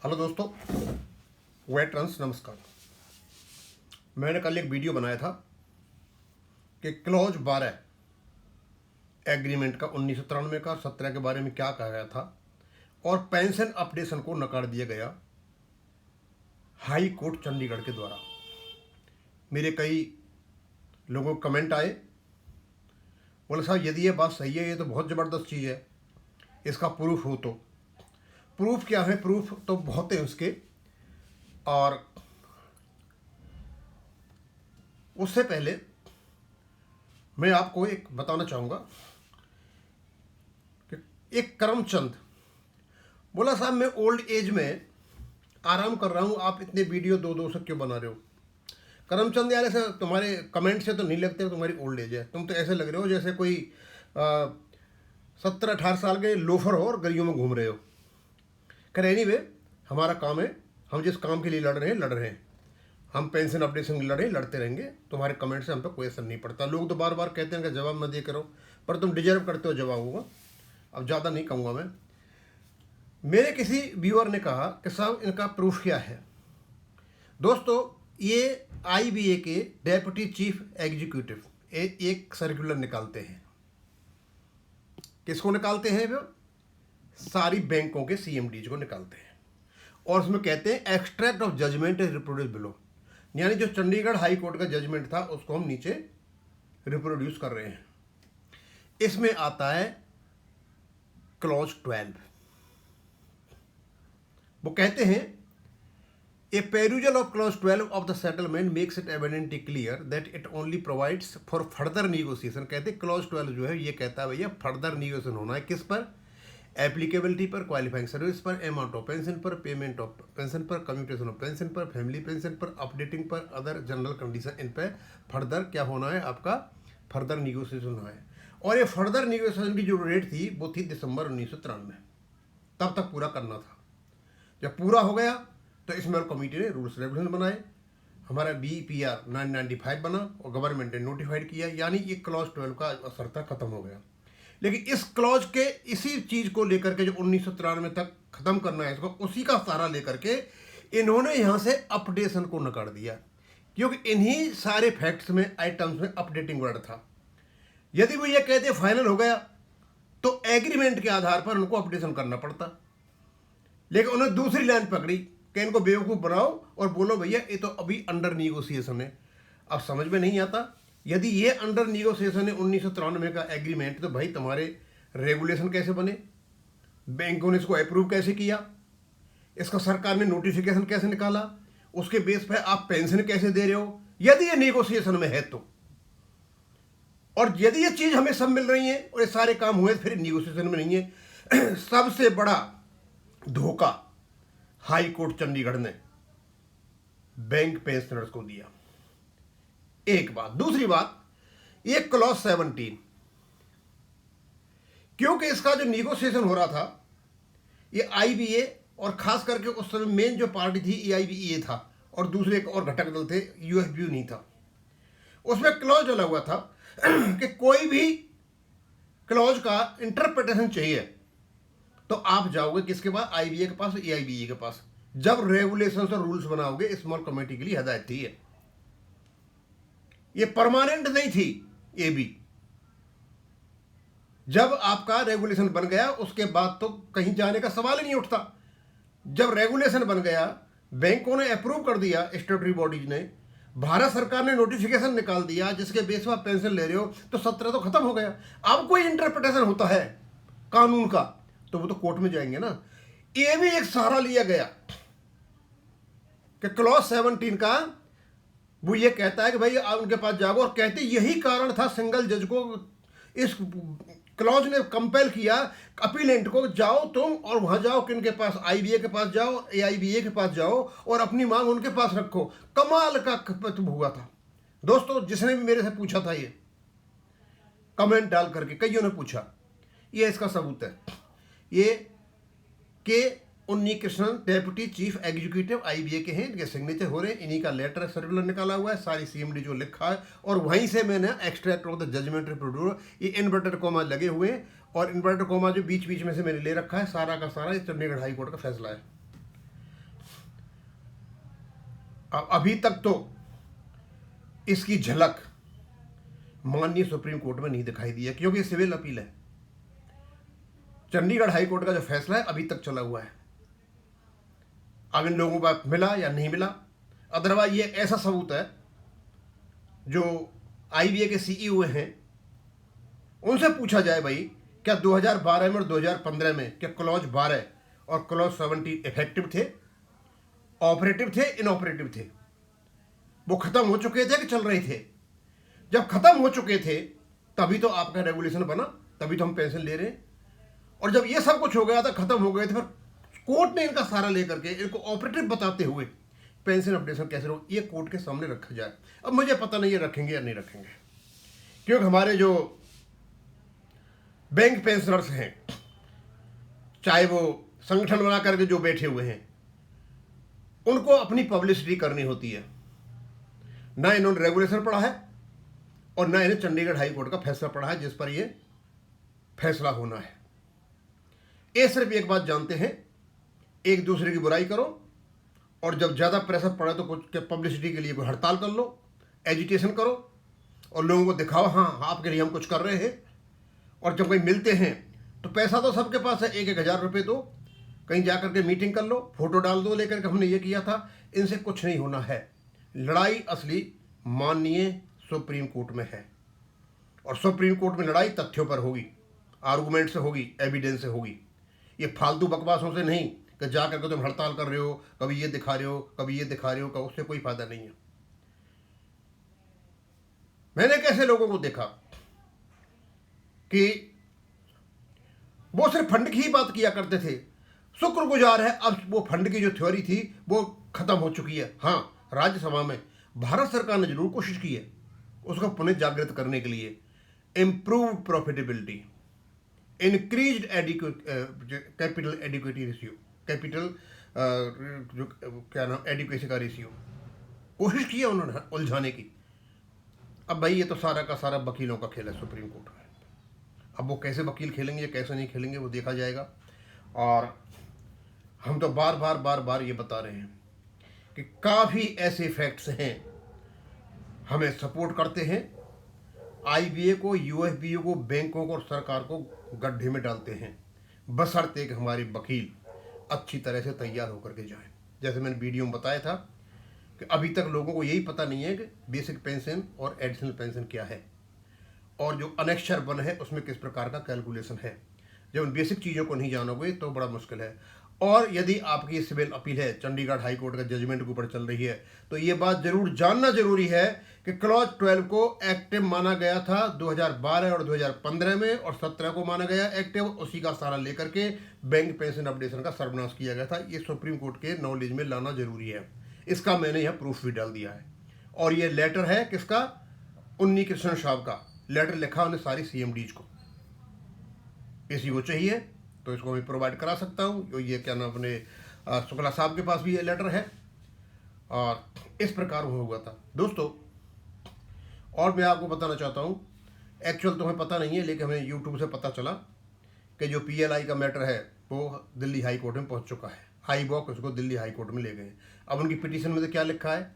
Hello दोस्तों, veterans नमस्कार। मैंने कल एक वीडियो बनाया था कि क्लॉज 12 एग्रीमेंट का 1993 का 17 के बारे में क्या कहा गया था और पेंशन अपडेशन को नकार दिया गया हाई कोर्ट चंडीगढ़ के द्वारा। मेरे कई लोगों को कमेंट आए, बोले साहब यदि ये बात सही है, ये तो बहुत ज़बरदस्त चीज़ है, इसका प्रूफ हो तो। प्रूफ क्या है? प्रूफ तो बहुत है उसके। और उससे पहले मैं आपको एक बताना चाहूँगा कि एक करमचंद बोला, साहब मैं ओल्ड एज में आराम कर रहा हूँ, आप इतने वीडियो दो से क्यों बना रहे हो? करमचंद यार, ऐसे तुम्हारे कमेंट से तो नहीं लगते तुम्हारी ओल्ड एज है। तुम तो ऐसे लग रहे हो जैसे कोई 17-18 साल के लोफर हो और गलियों में घूम रहे हो। खैर एनीवे, हमारा काम है, हम जिस काम के लिए लड़ रहे हैं। हम पेंशन अपडेशन लड़ते रहेंगे। तुम्हारे कमेंट से हम पे कोई असर नहीं पड़ता। लोग तो बार बार कहते हैं कि जवाब मत दिया करो, पर तुम डिजर्व करते हो जवाब होगा। अब ज़्यादा नहीं कहूँगा मैं। मेरे किसी व्यूअर ने कहा कि साहब इनका प्रूफ क्या है? दोस्तों, ये IBA के डेप्यूटी चीफ एग्जीक्यूटिव एक सर्कुलर निकालते हैं। किसको निकालते हैं? वो सारी बैंकों के CMDs को निकालते हैं और उसमें कहते हैं extract of judgment is reproduce below. यानी जो चंडीगढ़ हाई कोर्ट का जजमेंट था उसको हम नीचे रिप्रोड्यूस कर रहे हैं। इसमें आता है क्लॉज 12। वो कहते हैं a perusal of clause 12 of the settlement makes it evidently clear that it only provides for further negotiation. कहते हैं क्लॉज 12 जो है ये कहता है भैया फर्दर निगोसिएशन होना है। किस पर? एप्लीकेबिलिटी पर, क्वालिफाइंग सर्विस पर, अमाउंट ऑफ पेंशन पर, पेमेंट ऑफ पेंशन पर, कम्यूटेशन ऑफ पेंशन पर, फैमिली पेंशन पर, अपडेटिंग पर, अदर जनरल कंडीशन, इन पर फर्दर क्या होना है? आपका फर्दर निगोसिएशन होना है। और ये फर्दर निगोसिएशन की जो डेट थी वो थी दिसंबर 1993। तब तक पूरा करना था। जब पूरा हो गया तो इसमें कमेटी ने रूल्स रेगुलेशन बनाए, हमारा BPR 995 बना और गवर्नमेंट ने नोटिफाइड किया। यानी ये क्लॉज 12 का असर था, खत्म हो गया। लेकिन इस क्लॉज के इसी चीज को लेकर के जो 1993 तक खत्म करना है इसको, उसी का सहारा लेकर के इन्होंने यहां से अपडेशन को नकार दिया, क्योंकि इन्हीं सारे फैक्ट्स में, आइटम्स में अपडेटिंग वर्ड था। यदि वो ये कहते फाइनल हो गया तो एग्रीमेंट के आधार पर उनको अपडेशन करना पड़ता। लेकिन उन्होंने दूसरी लाइन पकड़ी कि इनको बेवकूफ बनाओ और बोलो भैया ये तो अभी अंडर निगोसिएशन है। अब समझ में नहीं आता, यदि ये अंडर निगोसिएशन है 1993 का एग्रीमेंट, तो भाई तुम्हारे रेगुलेशन कैसे बने? बैंकों ने इसको अप्रूव कैसे किया? इसका सरकार ने नोटिफिकेशन कैसे निकाला? उसके बेस पर आप पेंशन कैसे दे रहे हो यदि ये निगोसिएशन में है तो? और यदि ये चीज हमें सब मिल रही है और ये सारे काम हुए, फिर निगोसिएशन में नहीं है। सबसे बड़ा धोखा हाई कोर्ट चंडीगढ़ ने बैंक पेंशनर्स को दिया। एक बात। दूसरी बात, ये क्लॉज 17, क्योंकि इसका जो निगोसिएशन हो रहा था ये IBA और खास करके उस समय मेन जो पार्टी थी AIBEA था और दूसरे एक और घटक दल थे, UFBU नहीं था। उसमें क्लॉज डला हुआ था कि कोई भी क्लॉज का इंटरप्रिटेशन चाहिए तो आप जाओगे किसके पास? IBA के पास, AIBA के पास। जब रेगुलेशन और रूल्स बनाओगे, स्मॉल कमेटी के लिए हदायत थी ये परमानेंट नहीं थी। ये भी जब आपका रेगुलेशन बन गया उसके बाद तो कहीं जाने का सवाल ही नहीं उठता। जब रेगुलेशन बन गया, बैंकों ने अप्रूव कर दिया, स्टेटरी बॉडीज ने, भारत सरकार ने नोटिफिकेशन निकाल दिया जिसके बेस पर आप पेंशन ले रहे हो, तो 17 तो खत्म हो गया। अब कोई इंटरप्रिटेशन होता है कानून का तो वो तो कोर्ट में जाएंगे ना। ये भी एक सहारा लिया गया कि क्लॉज 17 का वो ये कहता है कि भाई आप उनके पास जाओ, और कहते यही कारण था सिंगल जज को इस क्लॉज ने कंपेल किया अपीलेंट को, जाओ तुम और वहां जाओ, किनके पास? IBA के पास जाओ, AIBA के पास जाओ और अपनी मांग उनके पास रखो। कमाल का हुआ था दोस्तों। जिसने भी मेरे से पूछा था ये कमेंट डाल करके, कईयों ने पूछा, ये इसका सबूत है। ये के उन्नी Krishnan deputy chief executive IBA के हैं, इनके सिग्नेचर हो रहे हैं, इन्हीं का लेटर सर्कुलर निकाला हुआ है, सारी CMD जो लिखा है, और वहीं से मैंने extract of the judgment reproduce, ये इन्वर्टेड कोमा लगे हुए हैं और इन्वर्टेड कोमा जो बीच बीच में से मैंने ले रखा है, सारा का सारा ये चंडीगढ़ हाई कोर्ट का फैसला है। अब अभी तक तो इसकी झलक माननीय सुप्रीम कोर्ट में नहीं दिखाई दी है, क्योंकि सिविल अपील है। चंडीगढ़ हाई कोर्ट का जो फैसला है अभी तक चला हुआ है। अब इन लोगों को मिला या नहीं मिला, अदरवाइज ये ऐसा सबूत है, जो आईबीए के सीईओ हैं उनसे पूछा जाए भाई, क्या 2012 में और 2015 में क्या क्लॉज 12 और क्लॉज 17 इफेक्टिव थे, ऑपरेटिव थे, इनऑपरेटिव थे? वो खत्म हो चुके थे कि चल रहे थे? जब खत्म हो चुके थे तभी तो आपका रेगुलेशन बना, तभी तो हम पेंशन ले रहे हैं। और जब ये सब कुछ हो गया था, खत्म हो गए थे, फिर कोर्ट ने इनका सहारा लेकर के इनको ऑपरेटिव बताते हुए पेंशन अपडेशन कैसे हो, ये कोर्ट के सामने रखा जाए। अब मुझे पता नहीं है रखेंगे या नहीं रखेंगे, क्योंकि हमारे जो बैंक पेंशनर्स हैं, चाहे वो संगठन बना करके जो बैठे हुए हैं, उनको अपनी पब्लिसिटी करनी होती है। ना इन्होंने रेगुलेशन पढ़ा है और ना इन्हें चंडीगढ़ हाई कोर्ट का फैसला पढ़ा है जिस पर ये फैसला होना है। ये सिर्फ एक बात जानते हैं, एक दूसरे की बुराई करो, और जब ज़्यादा प्रेशर पड़े तो कुछ पब्लिसिटी के लिए कोई हड़ताल कर लो, एजिटेशन करो और लोगों को दिखाओ हाँ आपके लिए हम कुछ कर रहे हैं। और जब कोई मिलते हैं तो पैसा तो सबके पास है, 1-1 हज़ार रुपये दो, कहीं जाकर के मीटिंग कर लो, फोटो डाल दो लेकर के हमने ये किया था। इनसे कुछ नहीं होना है। लड़ाई असली माननीय सुप्रीम कोर्ट में है, और सुप्रीम कोर्ट में लड़ाई तथ्यों पर होगी, आर्गूमेंट से होगी, एविडेंस से होगी। ये फालतू बकवासों से नहीं कि जा करके तुम हड़ताल कर रहे हो, कभी ये दिखा रहे हो, कभी ये दिखा रहे हो, उससे कोई फायदा नहीं है। मैंने कैसे लोगों को देखा कि वो सिर्फ फंड की ही बात किया करते थे। शुक्रगुजार है, अब वो फंड की जो थ्योरी थी वो खत्म हो चुकी है। हाँ, राज्यसभा में भारत सरकार ने जरूर कोशिश की है उसको पुनः जागृत करने के लिए। Improved profitability, increased capital adequacy ratio, capital जो क्या नाम एडिक्वेसी का रेशियो, कोशिश की है उन्होंने उलझाने की। अब भाई ये तो सारा का सारा वकीलों का खेल है सुप्रीम कोर्ट में। अब वो कैसे वकील खेलेंगे कैसे नहीं खेलेंगे वो देखा जाएगा। और हम तो बार बार ये बता रहे हैं कि काफ़ी ऐसे फैक्ट्स हैं हमें सपोर्ट करते हैं, आईबीए को, यूएफबीयू को, बैंकों को और सरकार को गड्ढे में डालते हैं, बशर्ते कि हमारे वकील अच्छी तरह से तैयार होकर के जाएं। जैसे मैंने वीडियो में बताया था कि अभी तक लोगों को यही पता नहीं है कि बेसिक पेंशन और एडिशनल पेंशन क्या है, और जो अनेक्शर 1 है उसमें किस प्रकार का कैलकुलेशन है। जब उन बेसिक चीज़ों को नहीं जानोगे तो बड़ा मुश्किल है। और यदि आपकी सिविल अपील है, चंडीगढ़ हाई कोर्ट का जजमेंट के ऊपर चल रही है, तो ये बात जरूर जानना जरूरी है कि क्लॉज 12 को एक्टिव माना गया था 2012 और 2015 में, और 17 को माना गया एक्टिव। उसी का सहारा लेकर के बैंक पेंशन अपडेशन का सर्वनाश किया गया था। ये सुप्रीम कोर्ट के नॉलेज में लाना जरूरी है। इसका मैंने यहाँ प्रूफ भी डाल दिया है। और ये लेटर है किसका? उन्नी कृष्ण साहब का लेटर लिखा उन्हें सारी सीएमडीज को। किसी को चाहिए तो इसको मैं प्रोवाइड करा सकता हूँ। ये क्या नाम अपने शुक्ला साहब के पास भी ये लेटर है, और इस प्रकार हुआ था दोस्तों। और मैं आपको बताना चाहता हूँ, एक्चुअल तो हमें पता नहीं है, लेकिन हमें यूट्यूब से पता चला कि जो पीएलआई का मैटर है वो दिल्ली हाई कोर्ट में पहुँच चुका है। हाई बॉक उसको दिल्ली हाई कोर्ट में ले गए। अब उनकी पिटीशन में तो क्या लिखा है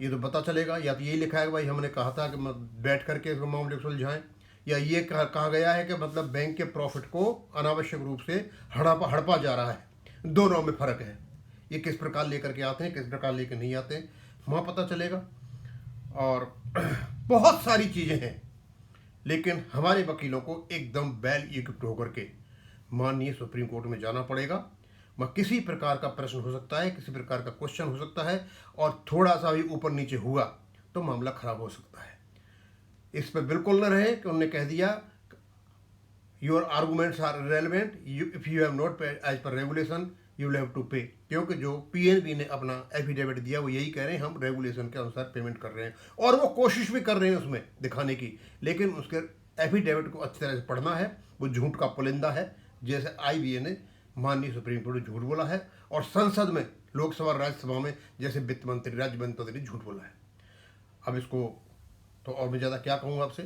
ये तो पता चलेगा। या तो यही लिखा है कि भाई हमने कहा था कि बैठ करके इसको मामले को सुलझाएं, या ये कहा गया है कि मतलब बैंक के प्रॉफिट को अनावश्यक रूप से हड़पा जा रहा है। दोनों में फ़र्क है। ये किस प्रकार लेकर के आते हैं, किस प्रकार लेकर नहीं आते हैं, वहाँ पता चलेगा। और बहुत सारी चीज़ें हैं, लेकिन हमारे वकीलों को एकदम वेल इक्विप्ड होकर के माननीय सुप्रीम कोर्ट में जाना पड़ेगा। वह किसी प्रकार का प्रश्न हो सकता है, किसी प्रकार का क्वेश्चन हो सकता है, और थोड़ा सा भी ऊपर नीचे हुआ तो मामला खराब हो सकता है। इस पर बिल्कुल न रहे कि उन्होंने कह दिया your arguments are relevant, if you have not paid as per regulation you will have to pay. क्योंकि जो पीएनबी ने अपना एफिडेविट दिया वो यही कह रहे हैं हम रेगुलेशन के अनुसार पेमेंट कर रहे हैं, और वो कोशिश भी कर रहे हैं उसमें दिखाने की। लेकिन उसके एफिडेविट को अच्छी तरह से पढ़ना है। वो झूठ का पुलिंदा है, जैसे आईबीए ने माननीय सुप्रीम कोर्ट ने झूठ बोला है, और संसद में, लोकसभा राज्यसभा में जैसे वित्त मंत्री, राज्य मंत्री ने झूठ बोला है। अब इसको तो और मैं ज़्यादा क्या कहूँगा आपसे,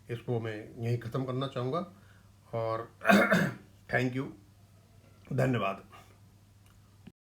इसको मैं यहीं ख़त्म करना चाहूँगा। और थैंक यू, धन्यवाद।